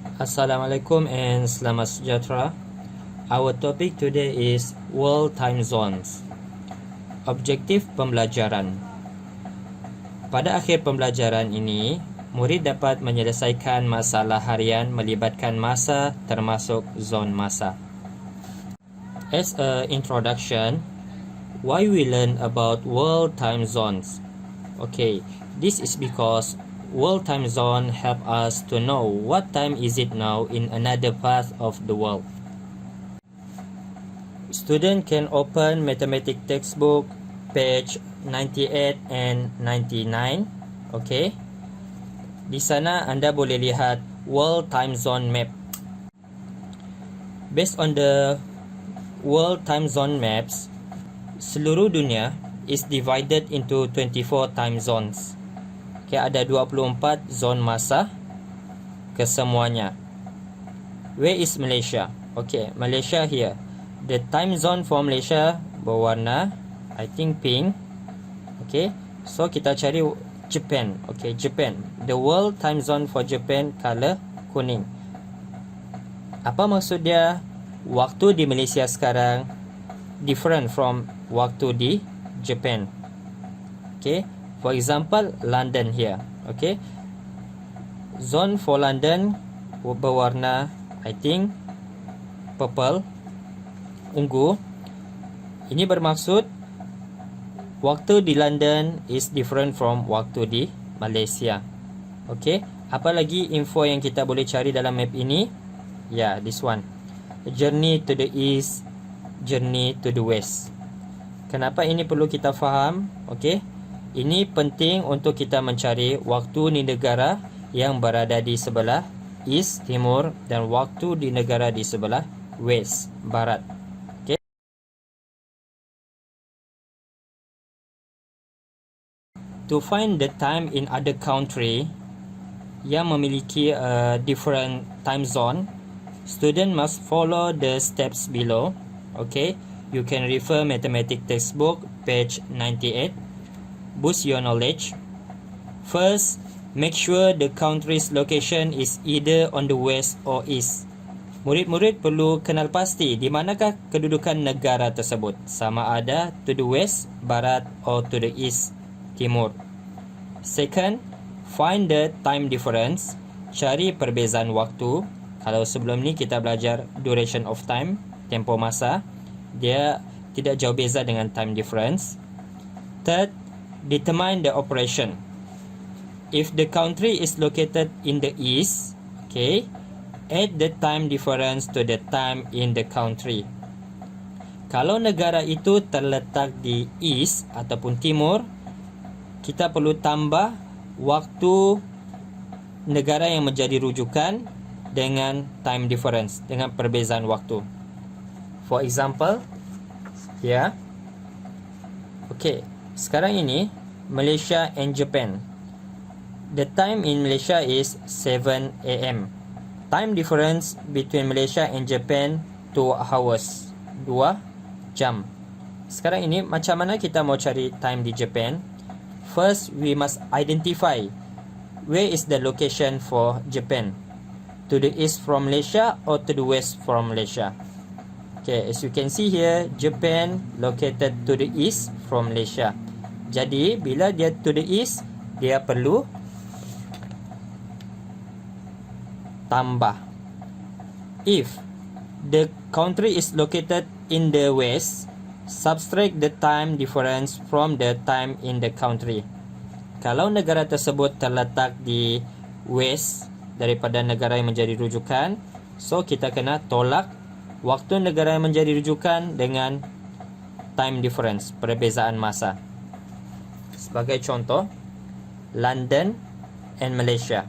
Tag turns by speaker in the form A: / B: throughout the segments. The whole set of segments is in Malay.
A: Assalamualaikum and selamat sejahtera. Our topic today is World Time Zones. Objektif pembelajaran. Pada akhir pembelajaran ini, murid dapat menyelesaikan masalah harian melibatkan masa termasuk zon masa. As an introduction, why we learn about World Time Zones? Okay, this is because World Time Zone help us to know what time is it now in another part of the world. Student can open mathematics textbook page 98 and 99. Okay. Di sana anda boleh lihat World Time Zone map. Based on the World Time Zone maps, seluruh dunia is divided into 24 time zones. Okay, ada 24 zon masa kesemuanya. Where is Malaysia? Okay, Malaysia here. The time zone for Malaysia berwarna, I think pink. Okay, so kita cari Japan. Okay, Japan. The world time zone for Japan color kuning. Apa maksud dia? Waktu di Malaysia sekarang different from waktu di Japan. Okay. For example, London here. Okay. Zone for London berwarna, I think, purple, ungu. Ini bermaksud waktu di London is different from waktu di Malaysia. Okay. Apa lagi info yang kita boleh cari dalam map ini? Yeah, this one. Journey to the east, journey to the west. Kenapa ini perlu kita faham? Okay. Ini penting untuk kita mencari waktu di negara yang berada di sebelah east, timur, dan waktu di negara di sebelah west, barat. Okay. To find the time in other country yang memiliki different time zone, student must follow the steps below. Okay. You can refer mathematics textbook page 98. Boost your knowledge. First, make sure the country's location is either on the west or east. Murid-murid perlu kenal pasti di manakah kedudukan negara tersebut, sama ada to the west, barat, or to the east, timur. Second, find the time difference. Cari perbezaan waktu. Kalau sebelum ni kita belajar duration of time, tempoh masa, dia tidak jauh beza dengan time difference. Third, determine the operation. If the country is located in the east, okay, add the time difference to the time in the country. Kalau negara itu terletak di east ataupun timur, kita perlu tambah waktu negara yang menjadi rujukan dengan time difference, dengan perbezaan waktu. For example, here, okay, sekarang ini Malaysia and Japan. The time in Malaysia is 7 AM. Time difference between Malaysia and Japan 2 hours. 2 jam. Sekarang ini macam mana kita mau cari time di Japan? First, we must identify where is the location for Japan. To the east from Malaysia or to the west from Malaysia. Okay, as you can see here, Japan located to the east from Malaysia. Jadi, bila dia to the east, dia perlu tambah. If the country is located in the west, subtract the time difference from the time in the country. Kalau negara tersebut terletak di west daripada negara yang menjadi rujukan, so kita kena tolak waktu negara yang menjadi rujukan dengan time difference, perbezaan masa. Sebagai contoh, London and Malaysia.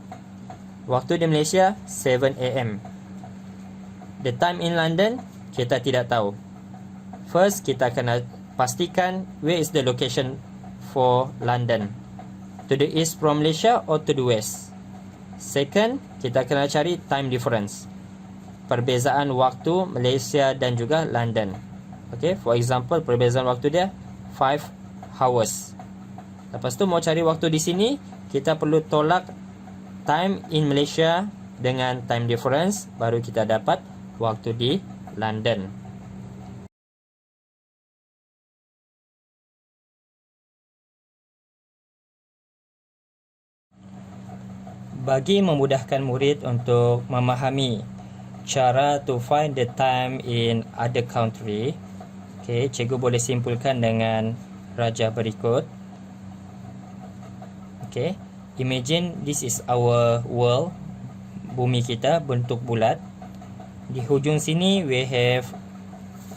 A: Waktu di Malaysia 7 AM. The time in London kita tidak tahu. First, kita kena pastikan where is the location for London. To the east from Malaysia or to the west. Second, kita kena cari time difference, perbezaan waktu Malaysia dan juga London. Okay, for example, perbezaan waktu dia 5 hours. Lepas tu mau cari waktu di sini, kita perlu tolak time in Malaysia dengan time difference, baru kita dapat waktu di London. Bagi memudahkan murid untuk memahami cara to find the time in other country, cikgu boleh simpulkan dengan rajah berikut. Imagine this is our world, bumi kita bentuk bulat. Di hujung sini we have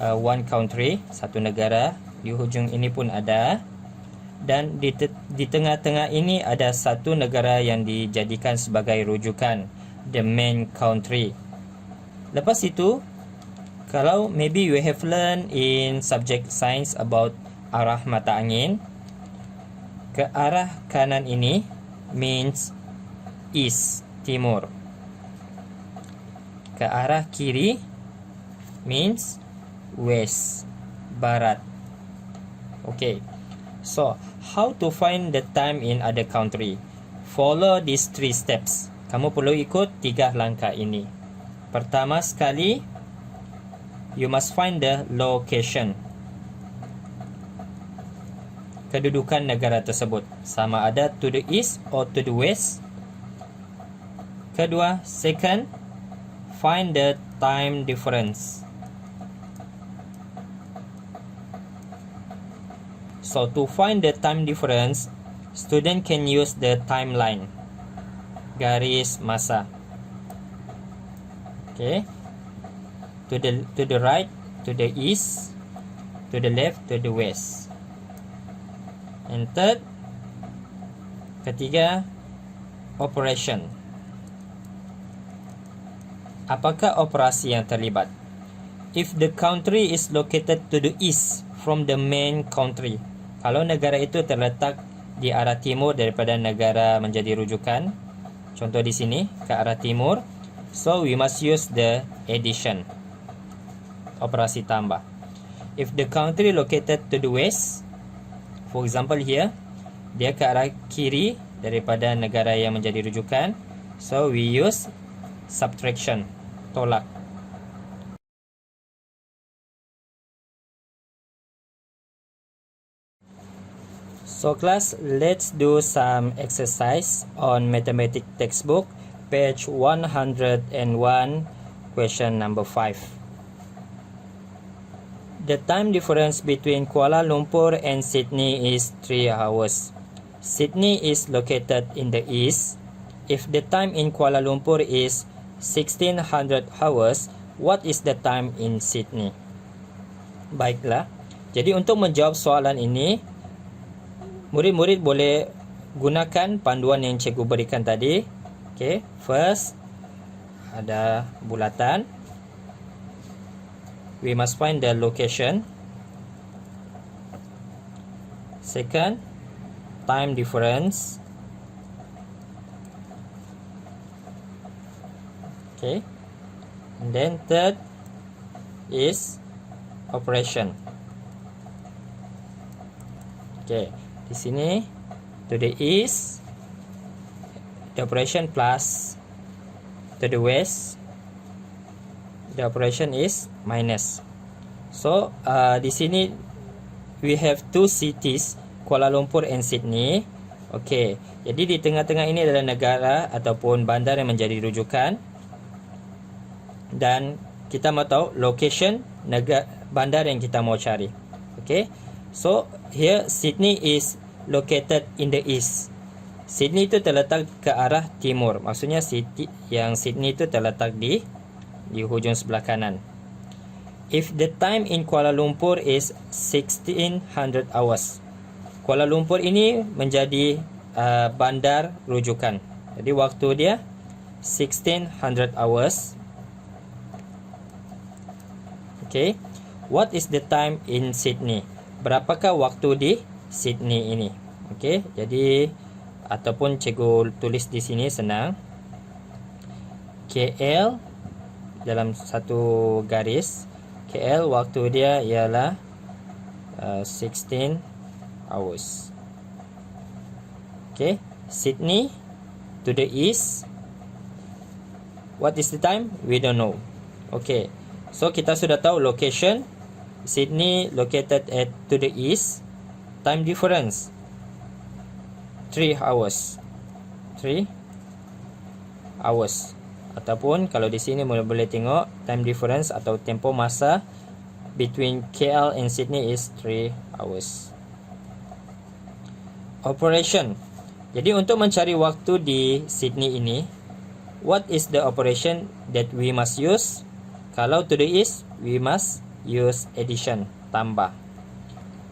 A: one country, satu negara. Di hujung ini pun ada. Dan di tengah-tengah ini ada satu negara yang dijadikan sebagai rujukan, the main country. Lepas itu, kalau maybe you have learned in subject science about arah mata angin, ke arah kanan ini means east, timur. Ke arah kiri means west, barat. So how to find the time in other country? Follow these 3 steps. Kamu perlu ikut 3 langkah ini. Pertama sekali, you must find the location, kedudukan negara tersebut, sama ada to the east or to the west. Kedua, second, find the time difference. So to find the time difference, student can use the timeline, garis masa. To the right, to the east, to the left, to the west. And third, ketiga, operation. Apakah operasi yang terlibat? If the country is located to the east from the main country, kalau negara itu terletak di arah timur daripada negara menjadi rujukan, contoh di sini ke arah timur, so we must use the addition, operasi tambah. If the country located to the west, for example here, dia ke arah kiri daripada negara yang menjadi rujukan, so we use subtraction, tolak. So class, let's do some exercise on mathematics textbook, page 101, question number 5. The time difference between Kuala Lumpur and Sydney is 3 hours. Sydney is located in the east. If the time in Kuala Lumpur is 1600 hours, what is the time in Sydney? Baiklah. Jadi untuk menjawab soalan ini, murid-murid boleh gunakan panduan yang cikgu berikan tadi. First, ada bulatan. We must find the location. Second, time difference. And then third is operation. Di sini to the east, the operation plus to the west, the operation is minus. So di sini we have 2 cities, Kuala Lumpur and Sydney. Jadi di tengah-tengah ini adalah negara ataupun bandar yang menjadi rujukan, dan kita mau tahu location bandar yang kita mau cari. So here Sydney is located in the east. Sydney itu terletak ke arah timur. Maksudnya Sydney itu terletak di hujung sebelah kanan. If the time in Kuala Lumpur is 1600 hours, Kuala Lumpur ini menjadi bandar rujukan. Jadi waktu dia 1600 hours. What is the time in Sydney? Berapakah waktu di Sydney ini? Jadi ataupun cikgu tulis di sini senang. KL dalam satu garis. KL waktu dia ialah 16 hours. Sydney to the east What is the time? We don't know. Okay, so kita sudah tahu location. Sydney located to the east. Time difference 3 hours. 3 hours. Ataupun kalau di sini boleh tengok time difference atau tempoh masa between KL and Sydney is 3 hours. Operation. Jadi untuk mencari waktu di Sydney ini, what is the operation that we must use? Kalau to the east, we must use addition, tambah.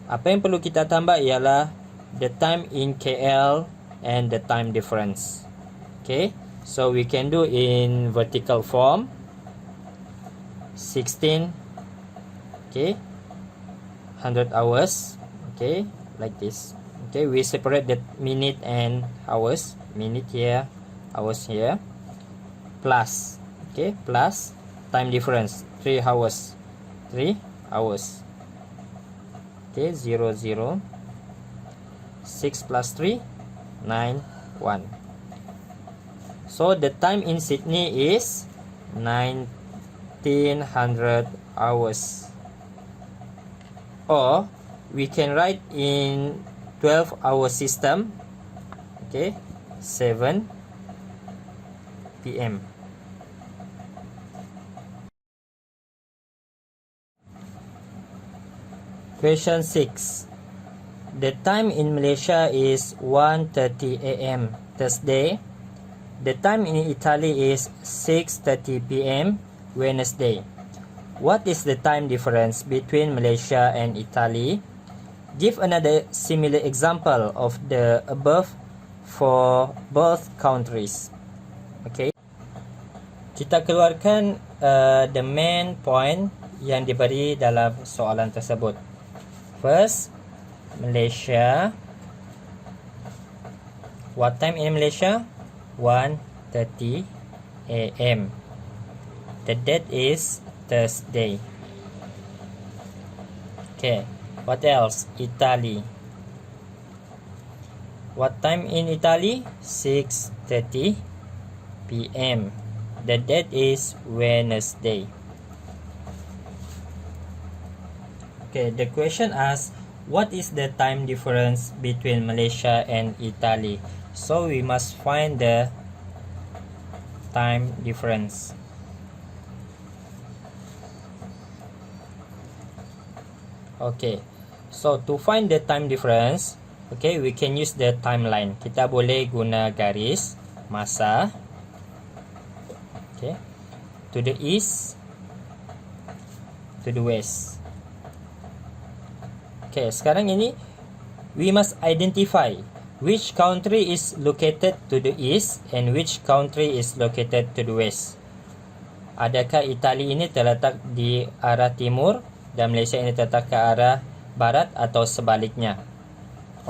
A: Apa yang perlu kita tambah ialah the time in KL and the time difference. Okay, so we can do in vertical form. 16, okay, 100 hours, okay, like this. Okay, we separate the minute and hours. Minute here, hours here. Plus, okay, plus time difference 3 hours. 3 hours. Okay, 0, 0. 6 plus 3, 9, 1. So the time in Sydney is 1900 hours. Or we can write in 12-hour system. Okay, 7 p.m. Question 6. The time in Malaysia is 1:30 a.m. Thursday. The time in Italy is 6:30 p.m. Wednesday. What is the time difference between Malaysia and Italy? Give another similar example of the above for both countries. Okay. Kita keluarkan the main point yang diberi dalam soalan tersebut. First, Malaysia. What time in Malaysia? 1:30 a.m. The date is Thursday. Okay. What else? Italy. What time in Italy? 6:30 p.m. The date is Wednesday. Okay, the question asks, what is the time difference between Malaysia and Italy? So we must find the time difference. Okay, so to find the time difference, okay, we can use the timeline. Kita boleh guna garis masa. Okay, to the east, to the west. Okay, sekarang ini we must identify which country is located to the east and which country is located to the west. Adakah Itali ini terletak di arah timur dan Malaysia ini terletak ke arah barat atau sebaliknya?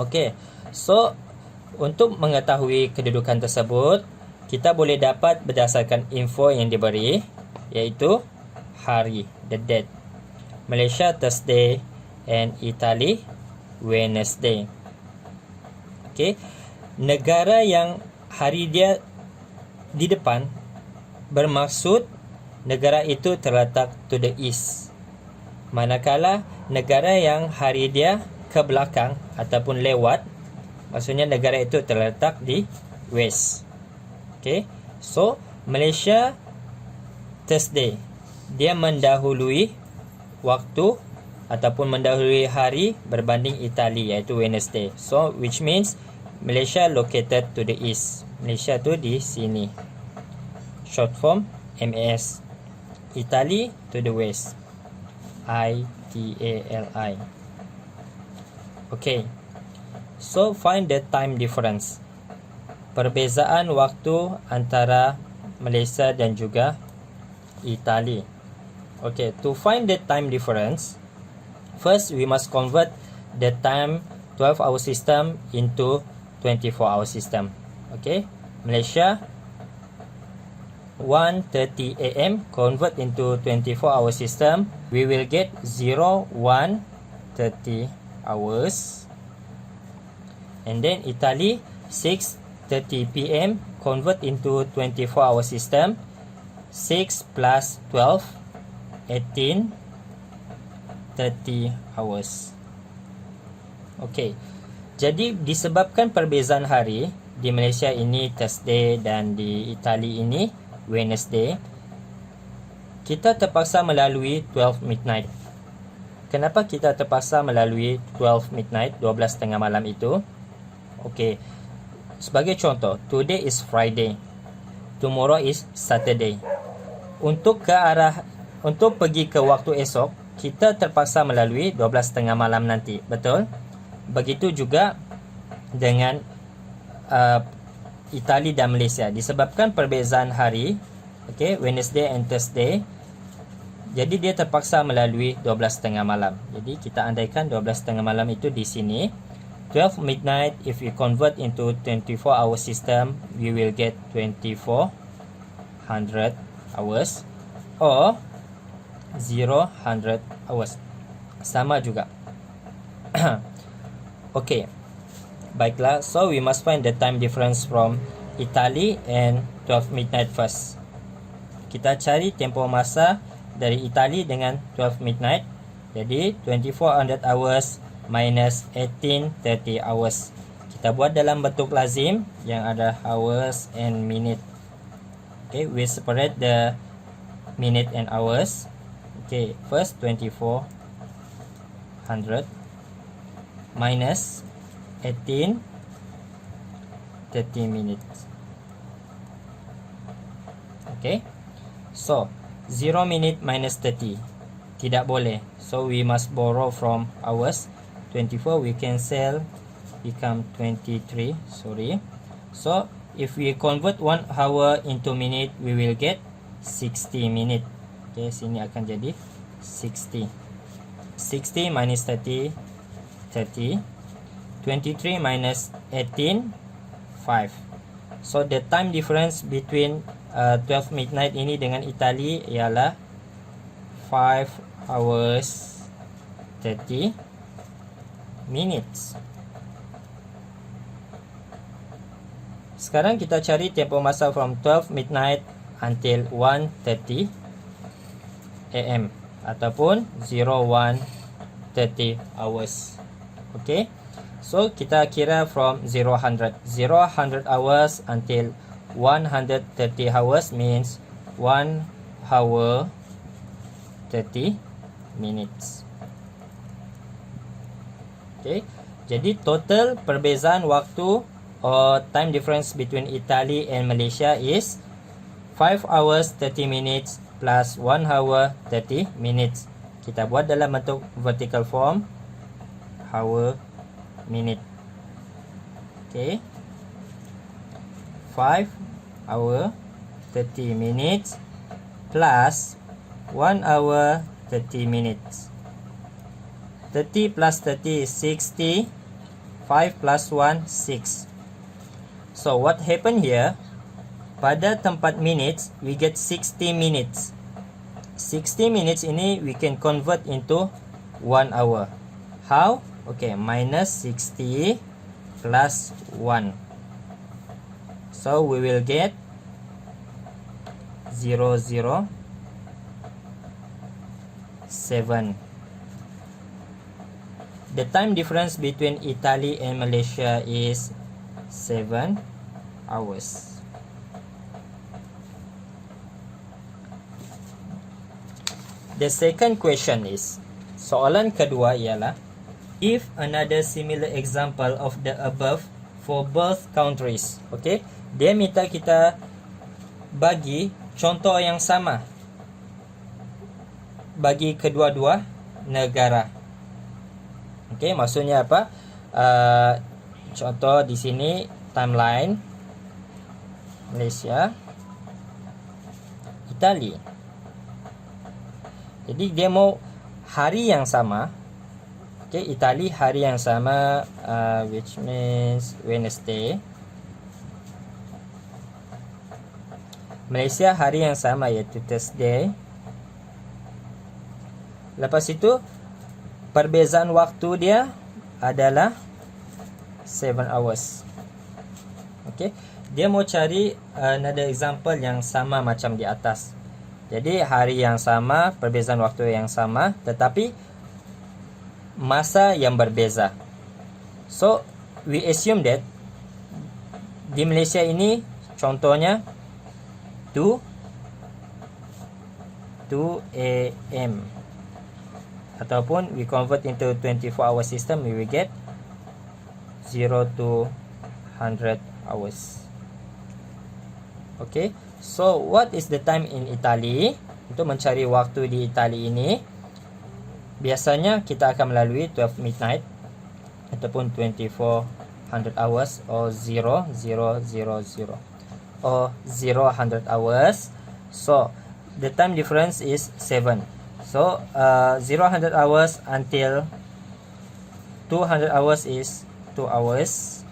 A: Okay, so untuk mengetahui kedudukan tersebut, kita boleh dapat berdasarkan info yang diberi, iaitu hari, the date. Malaysia Thursday and Italy Wednesday. Okay, negara yang hari dia di depan bermaksud negara itu terletak to the east. Manakala negara yang hari dia ke belakang ataupun lewat, maksudnya negara itu terletak di west. Okay, so Malaysia Thursday, dia mendahului waktu ataupun mendahului hari berbanding Itali, iaitu Wednesday. So which means Malaysia located to the east. Malaysia tu di sini. Short form MAS. Italy to the west. ITALI. Okay, so find the time difference. Perbezaan waktu antara Malaysia dan juga Itali. Okay, to find the time difference, first we must convert the time 12-hour system into 24-hour system. Okay, Malaysia 1:30 a.m. convert into 24-hour system, we will get 01:30 hours. And then Italy 6:30 p.m. convert into 24-hour system, 6 plus 12, 18, 30 hours. Okay, jadi disebabkan perbezaan hari, di Malaysia ini Thursday dan di Itali ini Wednesday, kita terpaksa melalui 12 midnight. Kenapa kita terpaksa melalui 12 midnight, 12 tengah malam itu? Okay, sebagai contoh, today is Friday, tomorrow is Saturday. Untuk pergi ke waktu esok, kita terpaksa melalui 12 tengah malam nanti, betul? Begitu juga dengan Itali dan Malaysia, disebabkan perbezaan hari, okay, Wednesday and Thursday, jadi dia terpaksa melalui 12 tengah malam. Jadi kita andaikan 12 tengah malam itu di sini. 12 midnight, if we convert into 24-hour system, we will get 2400 hours or 0-100 hours. Sama juga. Okay, baiklah. So we must find the time difference from Italy and 12 midnight first. Kita cari tempoh masa dari Itali dengan 12 midnight. Jadi 2400 hours minus 1830 hours. Kita buat dalam bentuk lazim yang ada hours and minute. Okay, we separate the minute and hours. Okay, first 2400 minus 18 30 minutes. Okay, so 0 minute minus 30 tidak boleh, so we must borrow from hours. 24 we cancel, become 23, sorry. So if we convert 1 hour into minute, we will get 60 minute. Okay, sini akan jadi 60. 60 minus 30, 30. 23 minus 18, 5. So the time difference between 12 midnight ini dengan Itali ialah 5 hours 30 minutes. Sekarang kita cari tempoh masa from 12 midnight until 1:30 am ataupun 01:30 hours. Okay, so kita kira from 0-100 hours until 130 hours means 1 hour 30 minutes. Okay, jadi total perbezaan waktu or time difference between Italy and Malaysia is 5 hours 30 minutes plus 1 hour 30 minutes. Kita buat dalam bentuk vertical form, hour minute. Okay, 5 hour 30 minutes plus 1 hour 30 minutes. 30 plus 30 is 60. 5 plus 1, 6. So what happened here? Pada tempat minutes, we get 60 minutes. 60 minutes ini we can convert into 1 hour. How? Okay, minus 60 plus 1. So we will get 007. The time difference between Italy and Malaysia is 7 hours. The second question is, soalan kedua ialah, if another similar example of the above for both countries. Okay, dia minta kita bagi contoh yang sama bagi kedua-dua negara. Okay, maksudnya apa? Contoh di sini timeline Malaysia, Itali. Jadi dia mau hari yang sama. Okay, Itali hari yang sama, which means Wednesday. Malaysia hari yang sama iaitu Thursday. Lepas itu perbezaan waktu dia adalah 7 hours. Okay, dia mau cari another example yang sama macam di atas. Jadi hari yang sama, perbezaan waktu yang sama, tetapi masa yang berbeza. So we assume that di Malaysia ini contohnya 2 AM, ataupun we convert into 24-hour system, we will get 0 to 100 hours. Okay, so what is the time in Italy? Untuk mencari waktu di Itali ini, biasanya kita akan melalui 12 midnight ataupun 2400 hours or 0 100 hours. So the time difference is 7. So 100 hours until 200 hours is 2 hours.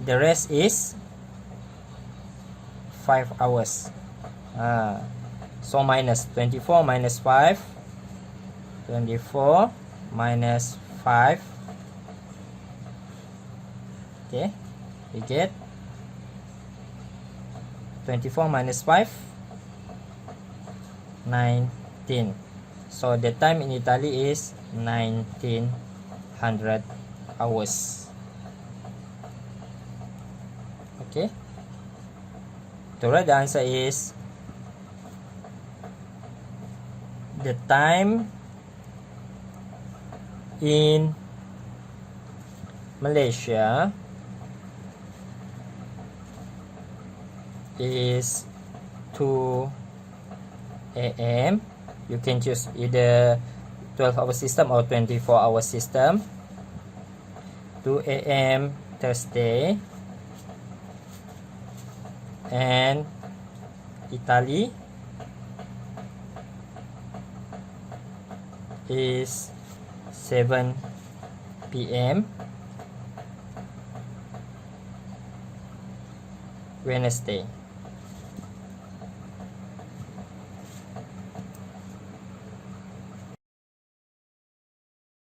A: The rest is 5 hours. So minus 24 minus 5, 24 minus 5. Okay, we get 24 minus 5, 19. So the time in Italy is 1900 hours. Okay, the right answer is the time in Malaysia is 2 AM. You can choose either 12-hour system or 24-hour system. 2 AM Thursday. And Italy is 7 PM Wednesday.